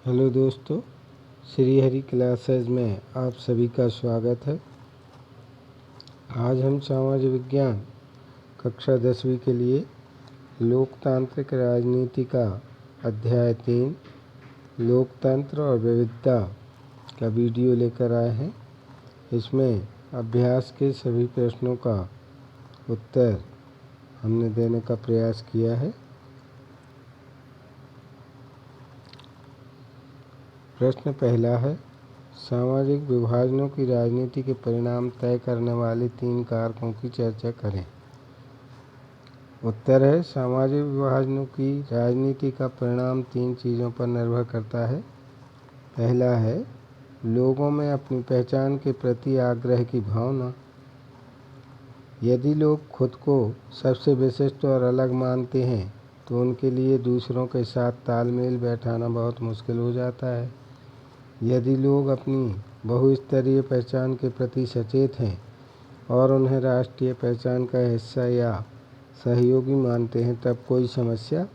Hello दोस्तों, Shri Hari classes में आप सभी का स्वागत है। आज हम सामाजिक विज्ञान कक्षा 10वीं के लिए लोकतांत्रिक राजनीति का अध्याय 3 लोकतंत्र और विविधता का वीडियो लेकर आए हैं। इसमें अभ्यास के सभी प्रश्नों का उत्तर हमने देने का प्रयास किया है। प्रश्न पहला है, सामाजिक विभाजनों की राजनीति के परिणाम तय करने वाले 3 कारकों की चर्चा करें। उत्तर है, सामाजिक विभाजनों की राजनीति का परिणाम 3 चीज़ों पर निर्भर करता है। पहला है लोगों में अपनी पहचान के प्रति आग्रह की भावना। यदि लोग खुद को सबसे विशिष्ट और अलग मानते हैं तो उनके लिए दूसरों के साथ तालमेल बैठाना बहुत मुश्किल हो जाता है। यदि लोग अपनी बहुस्तरीय पहचान के प्रति सचेत हैं और उन्हें राष्ट्रीय पहचान का हिस्सा या सहयोगी मानते हैं तब कोई समस्या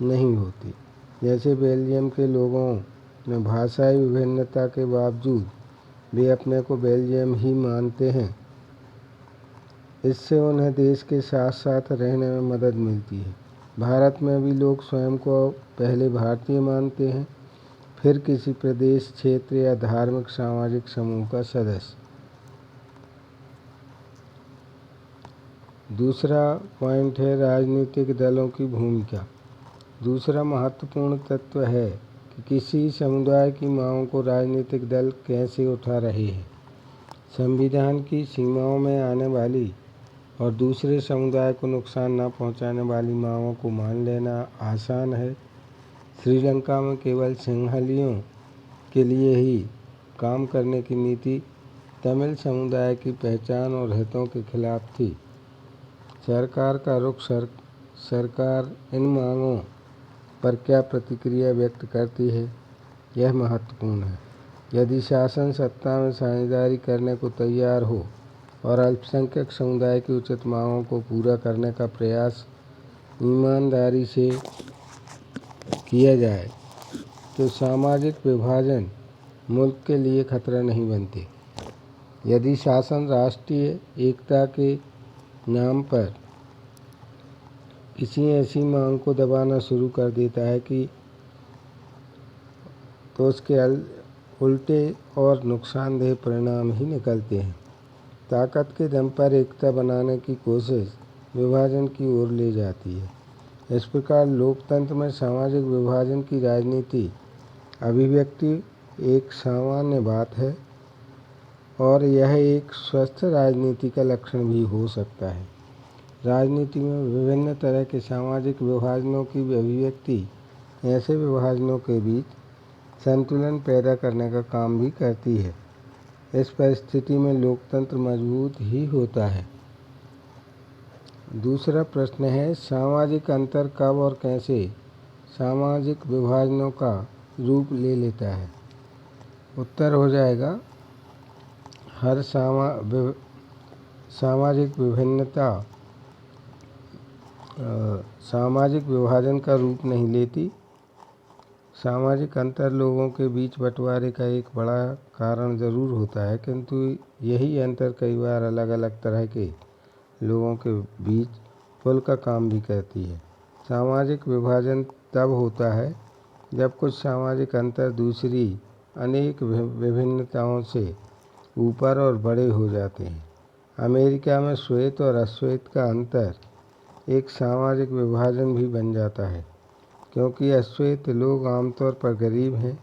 नहीं होती। जैसे बेल्जियम के लोगों में भाषाई विभिन्नता के बावजूद वे अपने को बेल्जियम ही मानते हैं। इससे उन्हें देश के साथ साथ रहने में मदद मिलती है। भारत में भी लोग स्वयं को पहले भारतीय मानते हैं, फिर किसी प्रदेश, क्षेत्र या धार्मिक सामाजिक समूह का सदस्य। दूसरा पॉइंट है राजनीतिक दलों की भूमिका। दूसरा महत्वपूर्ण तत्व है कि किसी समुदाय की मांगों को राजनीतिक दल कैसे उठा रहे हैं। संविधान की सीमाओं में आने वाली और दूसरे समुदाय को नुकसान न पहुंचाने वाली मांगों को मान लेना आसान है। श्रीलंका में केवल सिंहलियों के लिए ही काम करने की नीति तमिल समुदाय की पहचान और हितों के खिलाफ थी। सरकार का रुख सरकार इन मांगों पर क्या प्रतिक्रिया व्यक्त करती है, यह महत्वपूर्ण है। यदि शासन सत्ता में साझेदारी करने को तैयार हो और अल्पसंख्यक समुदाय की उचित मांगों को पूरा करने का प्रयास ईमानदारी से किया जाए तो सामाजिक विभाजन मुल्क के लिए खतरा नहीं बनते। यदि शासन राष्ट्रीय एकता के नाम पर किसी ऐसी मांग को दबाना शुरू कर देता है तो उसके उल्टे और नुकसानदेह परिणाम ही निकलते हैं। ताकत के दम पर एकता बनाने की कोशिश विभाजन की ओर ले जाती है। इस प्रकार लोकतंत्र में सामाजिक विभाजन की राजनीति अभिव्यक्ति एक सामान्य बात है और यह एक स्वस्थ राजनीति का लक्षण भी हो सकता है। राजनीति में विभिन्न तरह के सामाजिक विभाजनों की अभिव्यक्ति ऐसे विभाजनों के बीच संतुलन पैदा करने का काम भी करती है। इस परिस्थिति में लोकतंत्र मजबूत ही होता है। दूसरा प्रश्न है, सामाजिक अंतर कब और कैसे सामाजिक विभाजनों का रूप ले लेता है। उत्तर हो जाएगा, हर सामाजिक विभिन्नता सामाजिक विभाजन का रूप नहीं लेती। सामाजिक अंतर लोगों के बीच बंटवारे का एक बड़ा कारण ज़रूर होता है, किंतु यही अंतर कई बार अलग अलग तरह के लोगों के बीच पुल का काम भी करती है। सामाजिक विभाजन तब होता है जब कुछ सामाजिक अंतर दूसरी अनेक विभिन्नताओं से ऊपर और बड़े हो जाते हैं। अमेरिका में श्वेत और अश्वेत का अंतर एक सामाजिक विभाजन भी बन जाता है, क्योंकि अश्वेत लोग आमतौर पर गरीब हैं,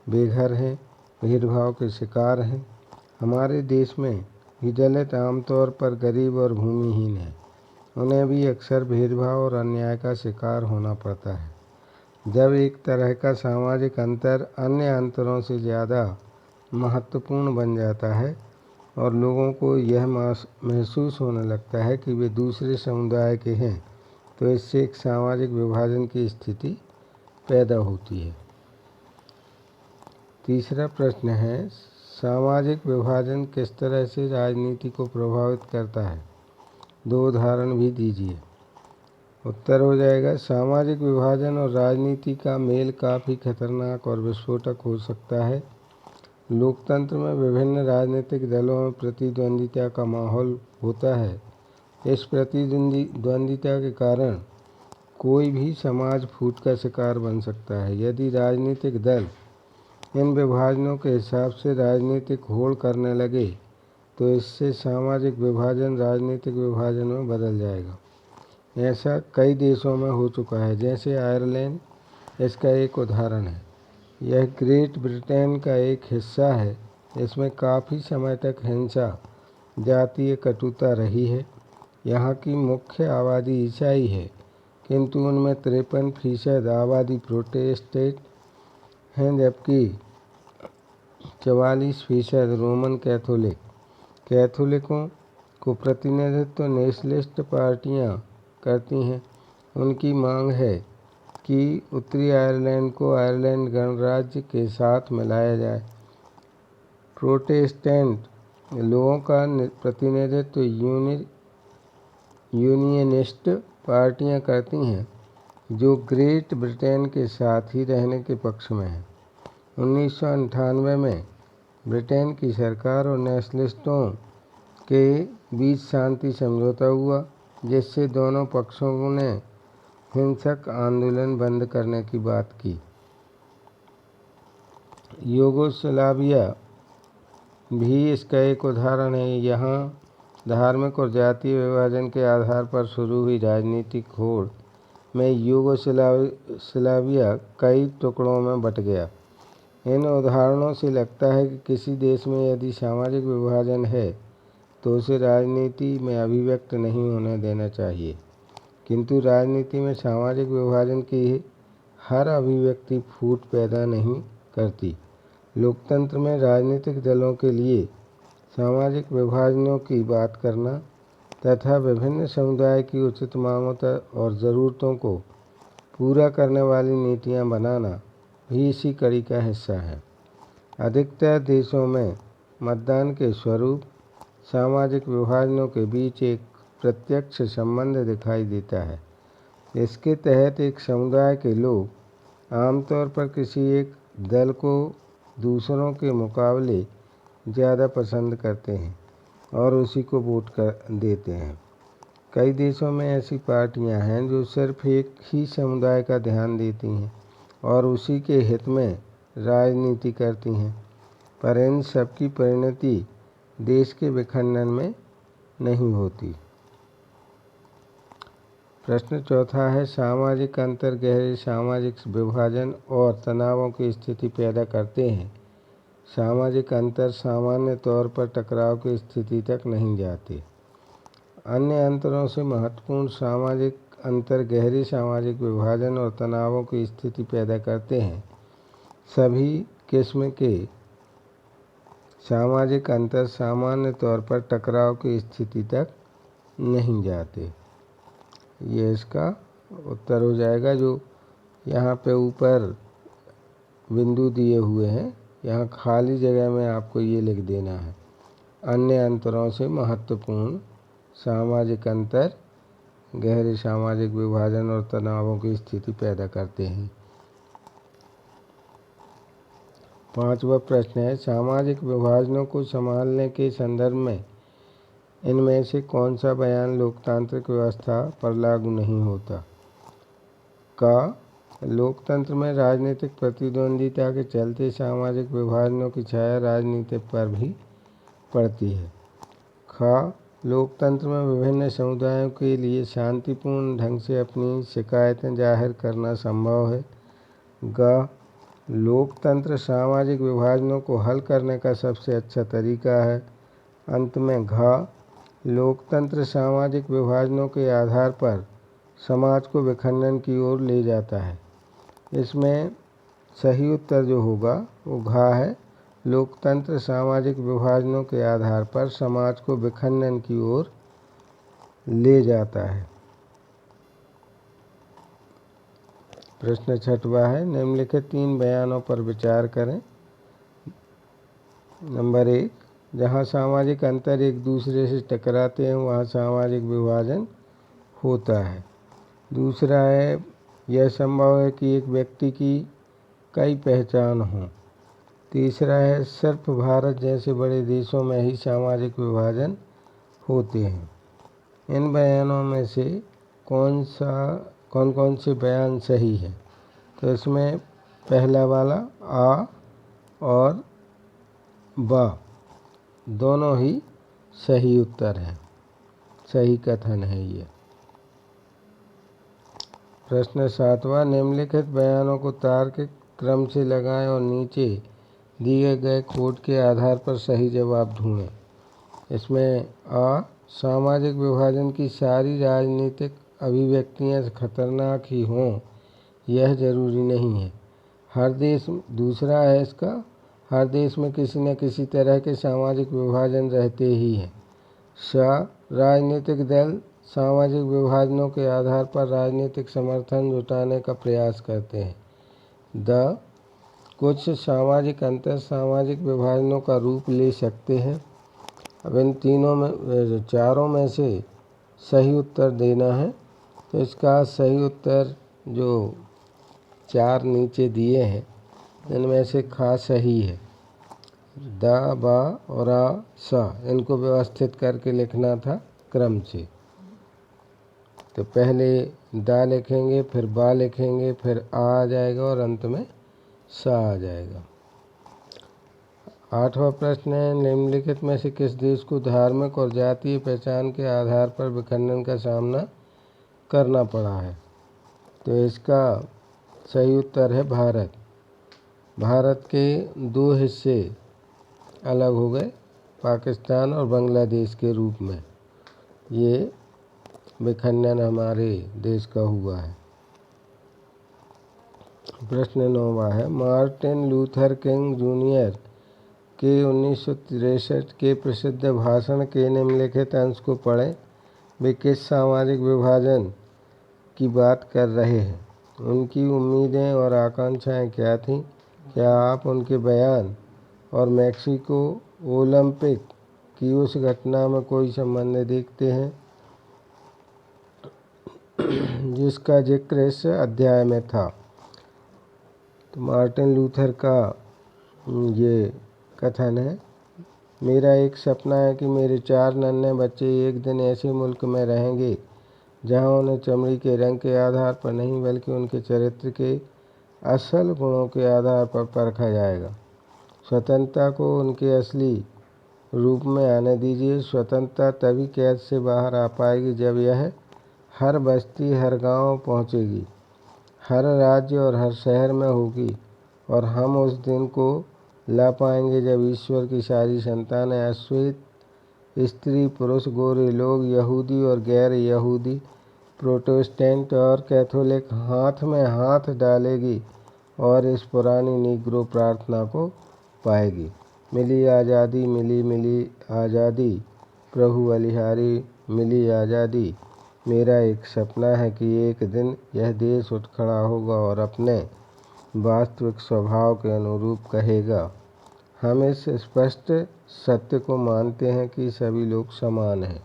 बेघर हैं, भेदभाव के शिकार हैं। हमारे देश में भी दलित आमतौर पर गरीब और भूमिहीन हैं। उन्हें भी अक्सर भेदभाव और अन्याय का शिकार होना पड़ता है। जब एक तरह का सामाजिक अंतर अन्य अंतरों से ज़्यादा महत्वपूर्ण बन जाता है और लोगों को यह महसूस होने लगता है कि वे दूसरे समुदाय के हैं, तो इससे एक सामाजिक विभाजन की स्थिति पैदा होती है। तीसरा प्रश्न है, सामाजिक विभाजन किस तरह से राजनीति को प्रभावित करता है। 2 उदाहरण भी दीजिए। उत्तर हो जाएगा सामाजिक विभाजन और राजनीति का मेल काफ़ी खतरनाक और विस्फोटक हो सकता है। लोकतंत्र में विभिन्न राजनीतिक दलों में प्रतिद्वंदिता का माहौल होता है। इस प्रतिद्वंदिता के कारण कोई भी समाज फूट का शिकार बन सकता है। यदि राजनीतिक दल इन विभाजनों के हिसाब से राजनीतिक होड़ करने लगे तो इससे सामाजिक विभाजन राजनीतिक विभाजन में बदल जाएगा। ऐसा कई देशों में हो चुका है, जैसे आयरलैंड इसका एक उदाहरण है। यह ग्रेट ब्रिटेन का एक हिस्सा है। इसमें काफ़ी समय तक हिंसा, जातीय कटुता रही है। यहाँ की मुख्य आबादी ईसाई है, किंतु उनमें 53% आबादी प्रोटेस्टेंट हैं, जबकि 44% रोमन कैथोलिक। कैथोलिकों को प्रतिनिधित्व नेशनलिस्ट पार्टियां करती हैं। उनकी मांग है कि उत्तरी आयरलैंड को आयरलैंड गणराज्य के साथ मिलाया जाए। प्रोटेस्टेंट लोगों का प्रतिनिधित्व यूनियनिस्ट पार्टियां करती हैं, जो ग्रेट ब्रिटेन के साथ ही रहने के पक्ष में हैं। 1998 में ब्रिटेन की सरकार और नेशनलिस्टों के बीच शांति समझौता हुआ, जिससे दोनों पक्षों ने हिंसक आंदोलन बंद करने की बात की। यूगोस्लाविया भी इसका एक उदाहरण है। यहाँ धार्मिक और जातीय विभाजन के आधार पर शुरू हुई राजनीतिक होड़ में यूगोस्लाविया कई टुकड़ों में बंट गया। इन उदाहरणों से लगता है कि किसी देश में यदि सामाजिक विभाजन है तो उसे राजनीति में अभिव्यक्त नहीं होने देना चाहिए, किंतु राजनीति में सामाजिक विभाजन की हर अभिव्यक्ति फूट पैदा नहीं करती। लोकतंत्र में राजनीतिक दलों के लिए सामाजिक विभाजनों की बात करना तथा विभिन्न समुदाय की उचित मांगों और ज़रूरतों को पूरा करने वाली नीतियां बनाना भी इसी कड़ी का हिस्सा है। अधिकतर देशों में मतदान के स्वरूप सामाजिक विभाजनों के बीच एक प्रत्यक्ष संबंध दिखाई देता है। इसके तहत एक समुदाय के लोग आमतौर पर किसी एक दल को दूसरों के मुकाबले ज़्यादा पसंद करते हैं और उसी को वोट कर देते हैं। कई देशों में ऐसी पार्टियां हैं जो सिर्फ एक ही समुदाय का ध्यान देती हैं और उसी के हित में राजनीति करती हैं, पर इन सबकी परिणति देश के विखंडन में नहीं होती। प्रश्न चौथा है, सामाजिक अंतर गहरे सामाजिक विभाजन और तनावों की स्थिति पैदा करते हैं। सामाजिक अंतर सामान्य तौर पर टकराव की स्थिति तक नहीं जाते। अन्य अंतरों से महत्वपूर्ण सामाजिक अंतर गहरे सामाजिक विभाजन और तनावों की स्थिति पैदा करते हैं। सभी किस्म के सामाजिक अंतर सामान्य तौर पर टकराव की स्थिति तक नहीं जाते। ये इसका उत्तर हो जाएगा, जो यहाँ पे ऊपर बिंदु दिए हुए हैं, यहाँ खाली जगह में आपको ये लिख देना है। अन्य अंतरों से महत्वपूर्ण सामाजिक अंतर गहरे सामाजिक विभाजन और तनावों की स्थिति पैदा करते हैं। पांचवा प्रश्न है, सामाजिक विभाजनों को संभालने के संदर्भ में इनमें से कौन सा बयान लोकतांत्रिक व्यवस्था पर लागू नहीं होता? का लोकतंत्र में राजनीतिक प्रतिद्वंदिता के चलते सामाजिक विभाजनों की छाया राजनीति पर भी पड़ती है। खा लोकतंत्र में विभिन्न समुदायों के लिए शांतिपूर्ण ढंग से अपनी शिकायतें जाहिर करना संभव है। ग लोकतंत्र सामाजिक विभाजनों को हल करने का सबसे अच्छा तरीका है। अंत में घ लोकतंत्र सामाजिक विभाजनों के आधार पर समाज को विखंडन की ओर ले जाता है। इसमें सही उत्तर जो होगा वो घ है। लोकतंत्र सामाजिक विभाजनों के आधार पर समाज को विखंडन की ओर ले जाता है। प्रश्न छठवां है, निम्नलिखित 3 बयानों पर विचार करें। नंबर 1, जहाँ सामाजिक अंतर एक दूसरे से टकराते हैं वहाँ सामाजिक विभाजन होता है। दूसरा है यह संभव है कि एक व्यक्ति की कई पहचान हों। तीसरा है सिर्फ भारत जैसे बड़े देशों में ही सामाजिक विभाजन होते हैं। इन बयानों में से कौन कौन से बयान सही है? तो इसमें पहला वाला आ और बा दोनों ही सही उत्तर हैं, सही कथन है ये। प्रश्न 7वां, निम्नलिखित बयानों को तार्किक क्रम से लगाएं और नीचे दिए गए कोड के आधार पर सही जवाब ढूंढें। इसमें आ, सामाजिक विभाजन की सारी राजनीतिक अभिव्यक्तियां खतरनाक ही हों यह जरूरी नहीं है। हर देश, दूसरा है इसका, हर देश में किसी न किसी तरह के सामाजिक विभाजन रहते ही हैं। राजनीतिक दल सामाजिक विभाजनों के आधार पर राजनीतिक समर्थन जुटाने का प्रयास करते हैं। कुछ सामाजिक अंतर सामाजिक विभाजनों का रूप ले सकते हैं। अब इन चारों में से सही उत्तर देना है। तो इसका सही उत्तर जो 4 नीचे दिए हैं इनमें से खा सही है। द, बा और आ, सा इनको व्यवस्थित करके लिखना था क्रम से। तो पहले दा लिखेंगे, फिर बा लिखेंगे, फिर आ जाएगा और अंत में सा आ जाएगा। 8वां प्रश्न है, निम्नलिखित में से किस देश को धार्मिक और जातीय पहचान के आधार पर विखंडन का सामना करना पड़ा है? तो इसका सही उत्तर है भारत। भारत के 2 हिस्से अलग हो गए, पाकिस्तान और बांग्लादेश के रूप में। ये विखंडन हमारे देश का हुआ है। प्रश्न 9वां है, मार्टिन लूथर किंग जूनियर के 1963 के प्रसिद्ध भाषण के निम्नलिखित अंश को पढ़ें। वे किस सामाजिक विभाजन की बात कर रहे हैं? उनकी उम्मीदें और आकांक्षाएं क्या थीं? क्या आप उनके बयान और मैक्सिको ओलंपिक की उस घटना में कोई संबंध देखते हैं जिसका जिक्र इस अध्याय में था? तो मार्टिन लूथर का ये कथन है, मेरा एक सपना है कि मेरे 4 नन्हे बच्चे एक दिन ऐसे मुल्क में रहेंगे जहां उन्हें चमड़ी के रंग के आधार पर नहीं बल्कि उनके चरित्र के असल गुणों के आधार पर परखा जाएगा। स्वतंत्रता को उनके असली रूप में आने दीजिए। स्वतंत्रता तभी कैद से बाहर आ पाएगी जब यह हर बस्ती, हर गांव पहुंचेगी, हर राज्य और हर शहर में होगी, और हम उस दिन को ला पाएंगे जब ईश्वर की सारी संतानें अश्वेत, स्त्री पुरुष, गोरे लोग, यहूदी और गैर यहूदी, प्रोटेस्टेंट और कैथोलिक हाथ में हाथ डालेगी और इस पुरानी नीग्रो प्रार्थना को पाएगी। मिली आज़ादी, मिली मिली आज़ादी, प्रभु बलिहारी मिली आज़ादी। मेरा एक सपना है कि एक दिन यह देश उठ खड़ा होगा और अपने वास्तविक स्वभाव के अनुरूप कहेगा, हम इस स्पष्ट सत्य को मानते हैं कि सभी लोग समान हैं।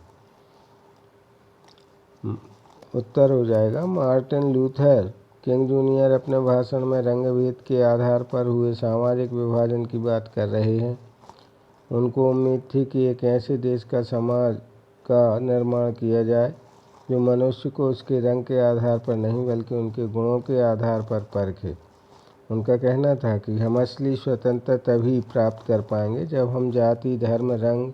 उत्तर हो जाएगा, मार्टिन लूथर किंग जूनियर अपने भाषण में रंगभेद के आधार पर हुए सामाजिक विभाजन की बात कर रहे हैं। उनको उम्मीद थी कि एक ऐसे देश का समाज का निर्माण किया जाए जो मनुष्य को उसके रंग के आधार पर नहीं बल्कि उनके गुणों के आधार पर परखे। उनका कहना था कि हम असली स्वतंत्रता तभी प्राप्त कर पाएंगे जब हम जाति, धर्म, रंग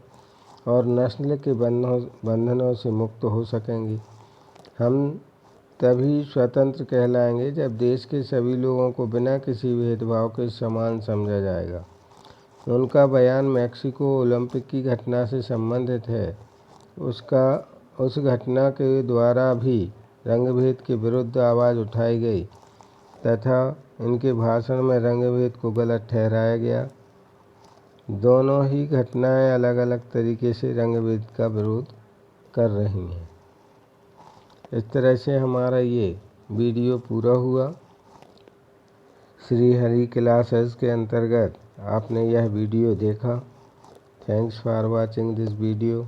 और नस्ल के बंधनों से मुक्त हो सकेंगे। हम तभी स्वतंत्र कहलाएंगे जब देश के सभी लोगों को बिना किसी भेदभाव के समान समझा जाएगा। उनका बयान मैक्सिको ओलंपिक की घटना से संबंधित है। उस घटना के द्वारा भी रंगभेद के विरुद्ध आवाज़ उठाई गई तथा इनके भाषण में रंगभेद को गलत ठहराया गया। दोनों ही घटनाएं अलग अलग तरीके से रंगभेद का विरोध कर रही हैं। इस तरह से हमारा ये वीडियो पूरा हुआ। श्री हरि क्लासेस के अंतर्गत आपने यह वीडियो देखा। Thanks for watching this video.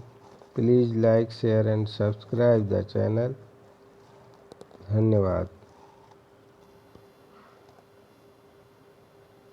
Please like, share and subscribe the channel. धन्यवाद।